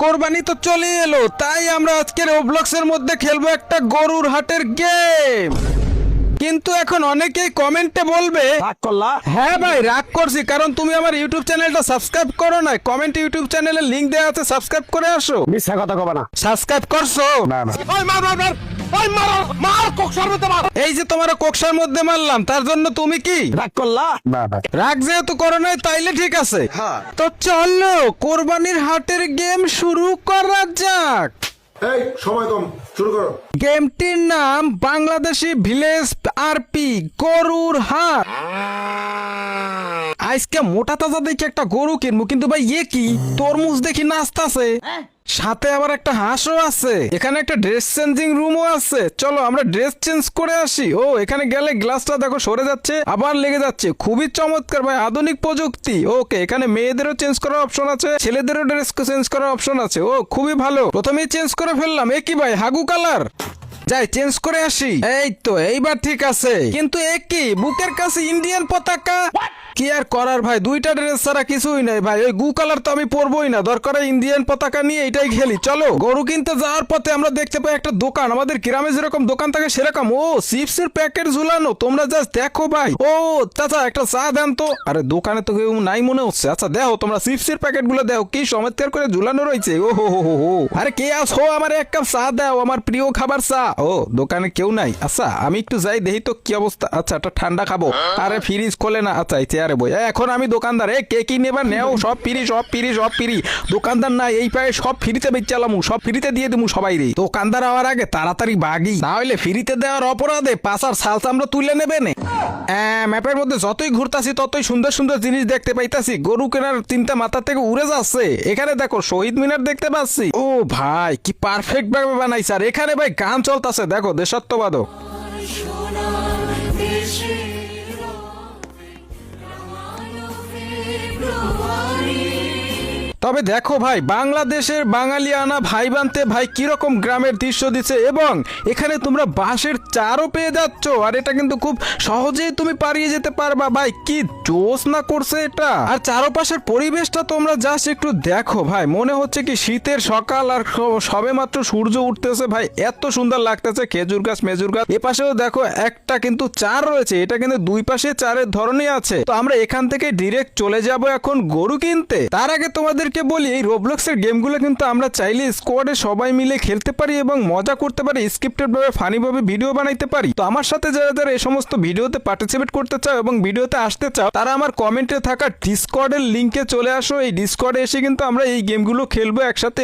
কোরবানি তো চলে এলো, তাই আমরা আজকে রোবলক্সের মধ্যে খেলবো একটা গরুর হাটের গেম। কিন্তু এখন অনেকেই কমেন্টে বলবে রাগ করলা? হ্যাঁ ভাই রাগ করছি, কারণ তুমি আমার ইউটিউব চ্যানেলটা সাবস্ক্রাইব করো না। কমেন্ট ইউটিউব চ্যানেলের লিংক দেওয়া আছে, সাবস্ক্রাইব করে আসো। মিথ্যা কথা কবে না। সাবস্ক্রাইব করছো? না না। এই যে তোমার কোকসার মধ্যে মারলাম, তার জন্য তুমি কি রাগ করলা? না না। রাগ যেহেতু করো নাই তাইলে ঠিক আছে। তো চলো কোরবানির হাটের গেম শুরু করা যাক। এই সময় কম, শুরু করো। গেমটির নাম বাংলাদেশি ভিলেজ আরপি গরুর হাট। আজকে মোটা তাজা দেখি একটা গরু কিনবো, কিন্তু ভাই ইয়ে কি তরমুজ দেখি নাচতাছে, সাথে আবার একটা হাঁসও আছে। এখানে একটা ড্রেস চেঞ্জিং রুমও আছে, চলো আমরা ড্রেস চেঞ্জ করে আসি। ও এখানে গেলে গ্লাসটা দেখো সরে যাচ্ছে, আবার লেগে যাচ্ছে, খুবই চমৎকার ভাই, আধুনিক প্রযুক্তি। ওকে এখানে মেয়েদেরও চেঞ্জ করার অপশন আছে, ছেলেদেরও ড্রেস চেঞ্জ করার অপশন আছে। ও খুবই ভালো, প্রথমেই চেঞ্জ করে ফেললাম। এ কি ভাই হাগু কালার, যাই চেঞ্জ করে আসি। এই তো এইবার ঠিক আছে, কিন্তু এ কি বুকের কাছে ইন্ডিয়ান পতাকা। কি আর করার ভাই, দুইটা ড্রেস ছাড়া কিছুই নাই ভাই। ওই গু কালার তো আমি পরবোই না, দরকার ইন্ডিয়ান পতাকা নিয়ে এটাই খেলি। চলো গরু কিনতে যাওয়ার পথে আমরা দেখতে পাই একটা দোকান, আমাদের গ্রামে যেরকম দোকান থাকে সেরকম। ও চিপসের প্যাকেট ঝুলানো, তোমরা জাস্ট দেখো ভাই। ও চাচা একটা চা দেন তো। আরে দোকানে তো কেউ নাই মনে হচ্ছে। আচ্ছা দেখো তোমরা চিপসের প্যাকেট গুলো দেখো কি চমৎকার করে ঝুলানো রয়েছে। ও হো হো হো, আরে কে আছো, আমার এক কাপ চা দাও, আমার প্রিয় খাবার চা। ও দোকানে কেউ নাই। আচ্ছা আমি একটু যাই দেখি তো কি অবস্থা। আচ্ছা একটা ঠান্ডা খাবো। আরে ফ্রিজ খোলে না। আচ্ছা এই চেয়ারে বই। এখন আমি দোকানদার, এ কে কি নেবার নেও, সব ফ্রি সব ফ্রি সব ফ্রি। দোকানদার না এই পায়ে সব ফ্রিতে বেচালামু, সব ফ্রিতে দিয়ে দিমু সবাই রে। দোকানদার হওয়ার আগে তাড়াতাড়ি বাগি, না হইলে ফ্রিতে দেওয়ার অপরাধে পাশার সালসা আমরা তুলে নেবে নে। ম্যাপের মধ্যে যতই ঘুরতাছি ততই সুন্দর সুন্দর জিনিস দেখতে পাইতাছি। গরু কেনার চিন্তা মাথা থেকে উড়ে যাচ্ছে। এখানে দেখো শহীদ মিনার দেখতে পাচ্ছি। ও ভাই কি পারফেক্ট ভাবে বানাইছে। আর এখানে ভাই গান চলতেছে দেখো, দেশাত্মবাদক। তবে দেখো ভাই বাংলাদেশের বাঙালিয়ানা ভাই বানতে ভাই কিরকম গ্রামের দৃশ্য দিচ্ছে, এবং এখানে তোমরা বাঁশের চারও পেয়ে যাচ্ছ। আর এটা কিন্তু খুব সহজেই তুমি পারিয়ে যেতে পারবা ভাই, কি জোস না করছে এটা। আর চারপাশের পরিবেশটা তোমরা জাস্ট একটু দেখো ভাই, মনে হচ্ছে কি শীতের সকাল আর সবে মাত্র সূর্য উঠতেছে ভাই, এত সুন্দর লাগতেছে। খেজুর গাছ মেজুর গাছ, এপাশেও দেখো একটা কিন্তু চার রয়েছে, এটা কিন্তু দুই পাশে চারের ধরনই আছে। তো আমরা এখান থেকে ডিরেক্ট চলে যাব এখন গরু কিনতে। তার আগে তোমাদের বলি এই রোবলক্সের গেমগুলো কিন্তু আমরা চাইলে স্কোয়াডে সবাই মিলে খেলতে পারি এবং মজা করতে পারি, স্ক্রিপ্টেড ভাবে ফানি ভাবে ভিডিও বানাইতে পারি। তো আমার সাথে যারা যারা এই সমস্ত ভিডিওতে পার্টিসিপেট করতে চাও এবং ভিডিওতে আসতে চাও, তারা আমার কমেন্টে থাকা ডিসকর্ডের লিংকে চলে আসো। এই ডিসকর্ডে এসে কিন্তু আমরা এই গেমগুলো খেলবো একসাথে।